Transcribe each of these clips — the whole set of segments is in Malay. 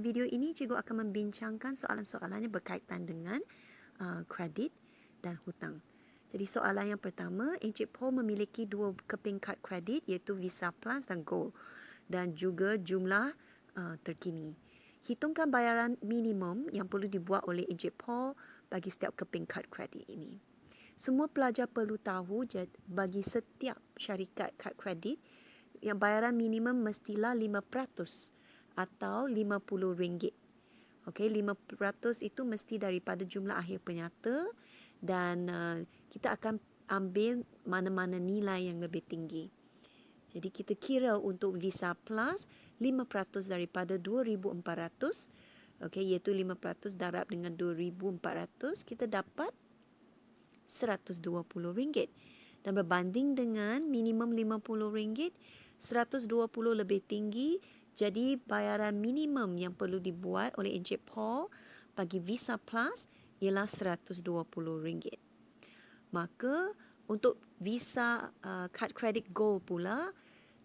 video ini, cikgu akan membincangkan soalan-soalan yang berkaitan dengan kredit dan hutang. Jadi soalan yang pertama, Encik Paul memiliki 2 keping kad kredit iaitu Visa Plus dan Gold dan juga jumlah terkini. Hitungkan bayaran minimum yang perlu dibuat oleh Encik Paul bagi setiap keping kad kredit ini. Semua pelajar perlu tahu bagi setiap syarikat kad kredit yang bayaran minimum mestilah 5% atau RM50. Okey, 5% itu mesti daripada jumlah akhir penyata dan kita akan ambil mana-mana nilai yang lebih tinggi. Jadi kita kira untuk Visa Plus 5% daripada 2,400, okey, iaitu 5% darab dengan 2,400, kita dapat RM120. Dan berbanding dengan minimum RM50, 120 lebih tinggi. Jadi bayaran minimum yang perlu dibuat oleh Encik Paul bagi Visa Plus ialah RM120. Maka untuk Visa kad kredit Gold pula,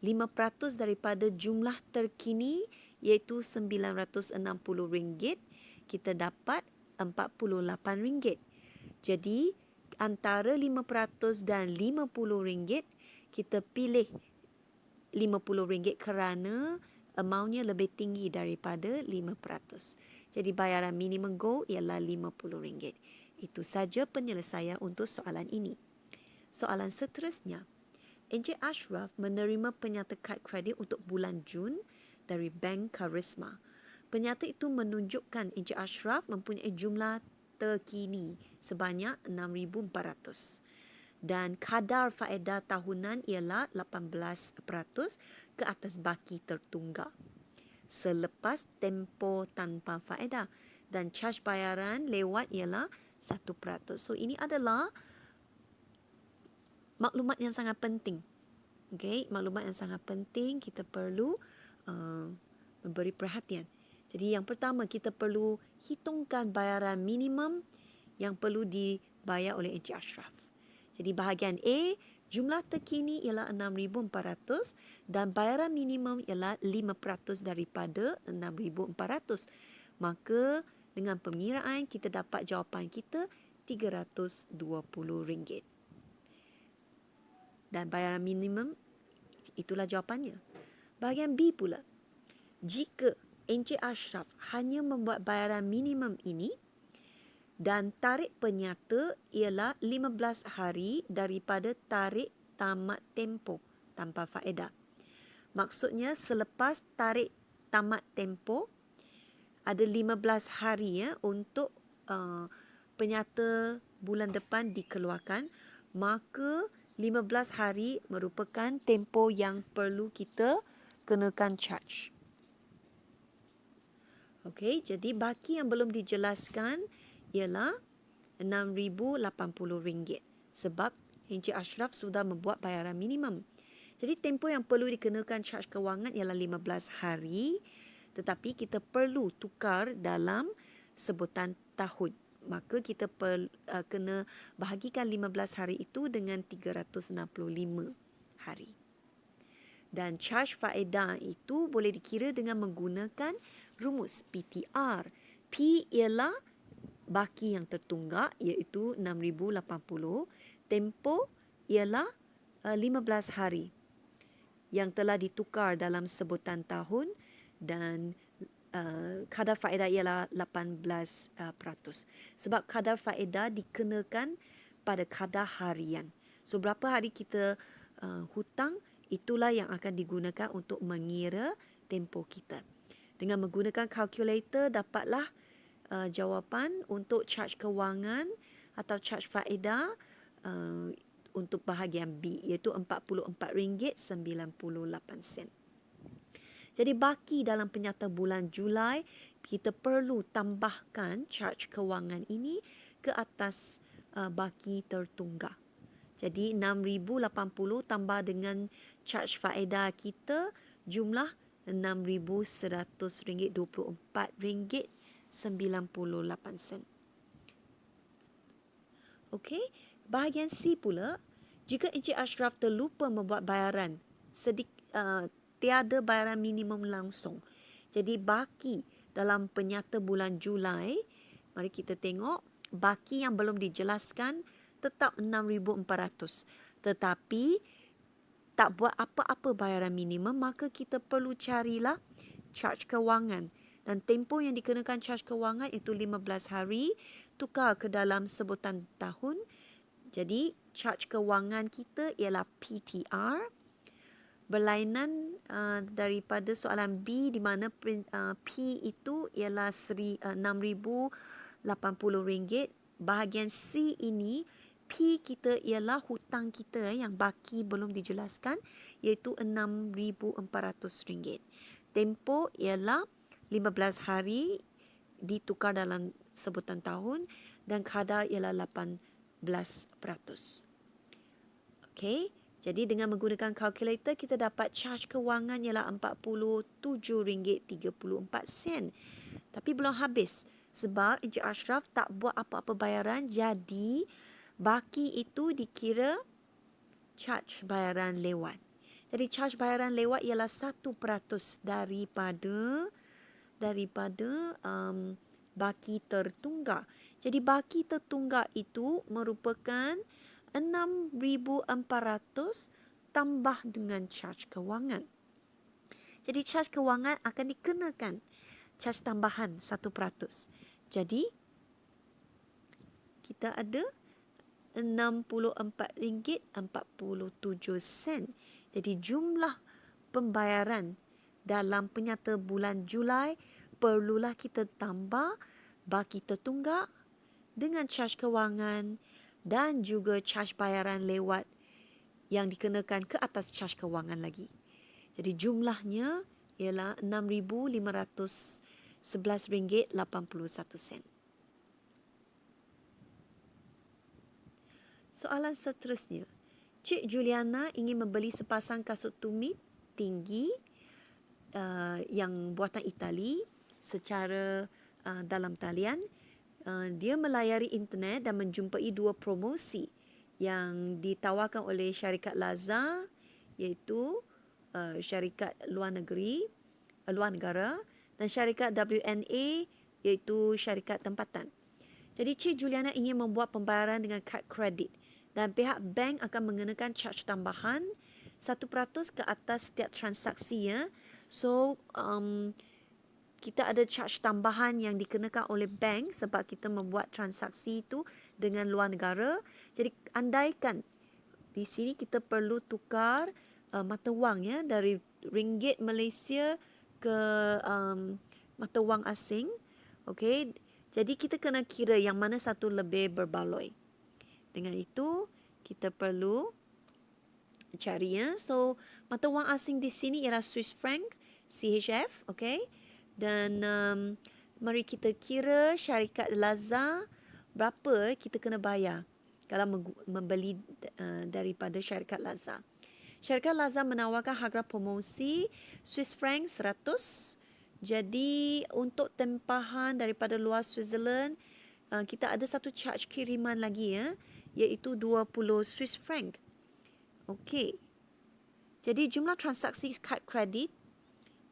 5% daripada jumlah terkini iaitu RM960, kita dapat RM48. Jadi antara 5% dan RM50, kita pilih RM50 kerana amountnya lebih tinggi daripada 5%. Jadi bayaran minimum Gold ialah RM50. Itu saja penyelesaian untuk soalan ini. Soalan seterusnya, Encik Ashraf menerima penyata kad kredit untuk bulan Jun dari Bank Karisma. Penyata itu menunjukkan Encik Ashraf mempunyai jumlah terkini sebanyak RM6,400. Dan kadar faedah tahunan ialah 18% ke atas baki tertunggak selepas tempoh tanpa faedah, dan caj bayaran lewat ialah 1%. So ini adalah maklumat yang sangat penting. Okay, maklumat yang sangat penting, kita perlu memberi perhatian. Jadi yang pertama, kita perlu hitungkan bayaran minimum yang perlu dibayar oleh Encik Ashraf. Jadi bahagian A, jumlah terkini ialah 6,400 dan bayaran minimum ialah 5% daripada 6,400. Maka dengan pengiraan kita dapat jawapan kita RM320. Dan bayaran minimum itulah jawapannya. Bahagian B pula, jika Encik Ashraf hanya membuat bayaran minimum ini dan tarikh penyata ialah 15 hari daripada tarikh tamat tempoh tanpa faedah. Maksudnya selepas tarikh tamat tempoh ada 15 hari untuk penyata bulan depan dikeluarkan, maka 15 hari merupakan tempoh yang perlu kita kenakan charge. Okey, jadi baki yang belum dijelaskan ialah RM6,080 sebab Encik Ashraf sudah membuat bayaran minimum. Jadi tempoh yang perlu dikenakan caj kewangan ialah 15 hari, tetapi kita perlu tukar dalam sebutan tahun. Maka kita kena bahagikan 15 hari itu dengan 365 hari. Dan caj faedah itu boleh dikira dengan menggunakan rumus PTR. P ialah baki yang tertunggak iaitu 6,080. Tempoh ialah 15 hari yang telah ditukar dalam sebutan tahun dan kadar faedah ialah 18%. Sebab kadar faedah dikenakan pada kadar harian. So berapa hari kita hutang, itulah yang akan digunakan untuk mengira tempoh kita. Dengan menggunakan kalkulator dapatlah jawapan untuk caj kewangan atau caj faedah untuk bahagian B iaitu RM44.98. Jadi baki dalam penyata bulan Julai, kita perlu tambahkan caj kewangan ini ke atas baki tertunggak. Jadi RM6,080 tambah dengan caj faedah kita jumlah RM6,124.98. Okey, bahagian C pula, jika Encik Ashraf terlupa membuat bayaran tiada bayaran minimum langsung. Jadi baki dalam penyata bulan Julai, mari kita tengok baki yang belum dijelaskan tetap 6,400. Tetapi tak buat apa-apa bayaran minimum, maka kita perlu carilah charge kewangan. Dan tempoh yang dikenakan charge kewangan itu 15 hari, tukar ke dalam sebutan tahun. Jadi charge kewangan kita ialah PTR. Berlainan daripada soalan B di mana P itu ialah RM6,080. Bahagian C ini, P kita ialah hutang kita yang baki belum dijelaskan, iaitu RM6,400. Tempoh ialah 15 hari ditukar dalam sebutan tahun dan kadar ialah 18%. Okey, jadi dengan menggunakan kalkulator kita dapat charge kewangan ialah RM47.34. Tapi belum habis sebab Encik Ashraf tak buat apa-apa bayaran, jadi baki itu dikira charge bayaran lewat. Jadi charge bayaran lewat ialah 1% daripada baki tertunggak. Jadi baki tertunggak itu merupakan 6,400 tambah dengan charge kewangan. Jadi charge kewangan akan dikenakan charge tambahan 1%. Jadi kita ada RM64.47. Jadi jumlah pembayaran dalam penyata bulan Julai perlulah kita tambah baki tertunggak dengan charge kewangan dan juga charge bayaran lewat yang dikenakan ke atas charge kewangan lagi. Jadi jumlahnya ialah RM6,511.81. Soalan seterusnya. Cik Juliana ingin membeli sepasang kasut tumit tinggi yang buatan Itali secara dalam talian. Dia melayari internet dan menjumpai dua promosi yang ditawarkan oleh syarikat Lazar, iaitu syarikat luar negara, dan syarikat WNA, iaitu syarikat tempatan. Jadi Cik Juliana ingin membuat pembayaran dengan kad kredit dan pihak bank akan mengenakan charge tambahan 1% ke atas setiap transaksi, ya. So kita ada charge tambahan yang dikenakan oleh bank sebab kita membuat transaksi itu dengan luar negara. Jadi andaikan di sini kita perlu tukar mata wang, ya, dari ringgit Malaysia ke mata wang asing. Okey, jadi kita kena kira yang mana satu lebih berbaloi. Dengan itu kita perlu cari, ya. So mata wang asing di sini ialah Swiss franc, CHF, okey. Dan mari kita kira syarikat Lazar berapa kita kena bayar kalau membeli daripada syarikat Lazar. Syarikat Lazar menawarkan harga promosi Swiss franc 100. Jadi untuk tempahan daripada luar Switzerland, kita ada satu charge kiriman lagi, ya, iaitu 20 Swiss franc. Okey. Jadi jumlah transaksi kad kredit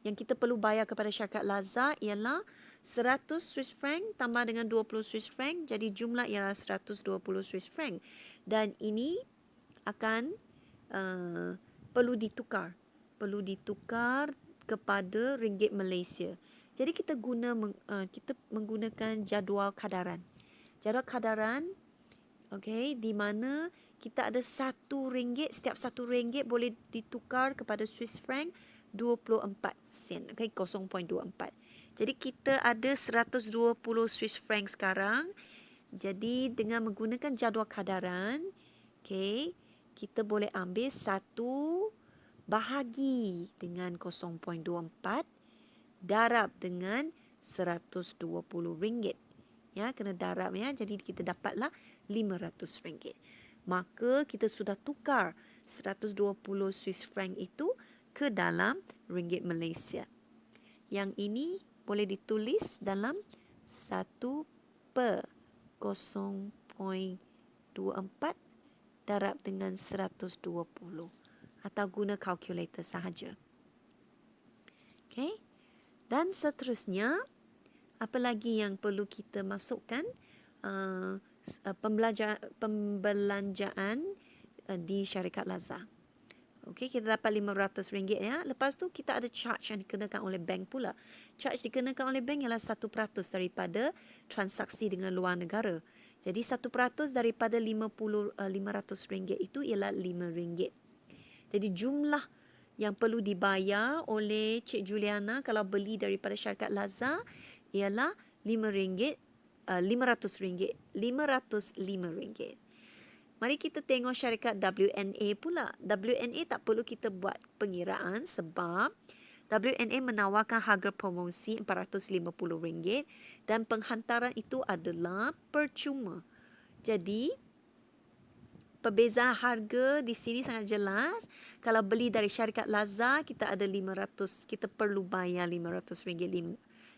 yang kita perlu bayar kepada syarikat Lazar ialah 100 Swiss franc tambah dengan 20 Swiss franc. Jadi jumlah ialah 120 Swiss franc. Dan ini akan perlu ditukar kepada ringgit Malaysia. Jadi kita menggunakan jadual kadaran. Jadual kadaran, okey, di mana kita ada RM1, setiap RM1 boleh ditukar kepada Swiss franc 24 sen, okey, 0.24. Jadi kita ada 120 Swiss franc sekarang. Jadi dengan menggunakan jadual kadaran, okey, kita boleh ambil 1 bahagi dengan 0.24 darab dengan RM120. Ya, kena darab, ya. Jadi kita dapatlah RM500. Maka kita sudah tukar 120 Swiss franc itu ke dalam ringgit Malaysia. Yang ini boleh ditulis dalam 1/0.24 darab dengan 120 atau guna kalkulator sahaja. Okey. Dan seterusnya Apa lagi yang perlu kita masukkan? Pembelanjaan di syarikat Lazah. Okey, kita dapat RM500 ya. Lepas tu kita ada charge yang dikenakan oleh bank pula. Charge dikenakan oleh bank ialah 1% daripada transaksi dengan luar negara. Jadi 1% daripada RM500 itu ialah RM5. Jadi jumlah yang perlu dibayar oleh Cik Juliana kalau beli daripada syarikat Lazah ialah RM5, RM500, RM505. Mari kita tengok syarikat WNA pula. WNA tak perlu kita buat pengiraan sebab WNA menawarkan harga promosi RM450 dan penghantaran itu adalah percuma. Jadi, perbezaan harga di sini sangat jelas. Kalau beli dari syarikat Lazah, kita ada 500, kita perlu bayar RM500,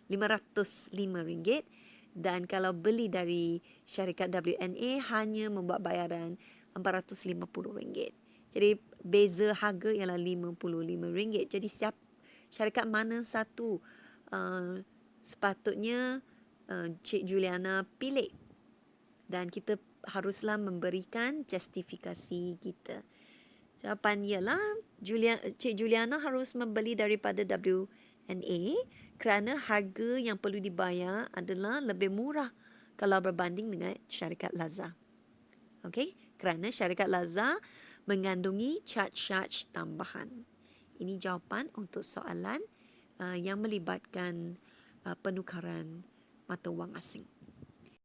RM505. Dan kalau beli dari syarikat WNA hanya membuat bayaran RM450. Jadi beza harga ialah RM55. Jadi syarikat mana satu sepatutnya Cik Juliana pilih. Dan kita haruslah memberikan justifikasi kita. Jawapan ialah Cik Juliana harus membeli daripada WNA kerana harga yang perlu dibayar adalah lebih murah kalau berbanding dengan syarikat Lazah. Okey, kerana syarikat Lazah mengandungi charge tambahan. Ini jawapan untuk soalan yang melibatkan penukaran mata wang asing.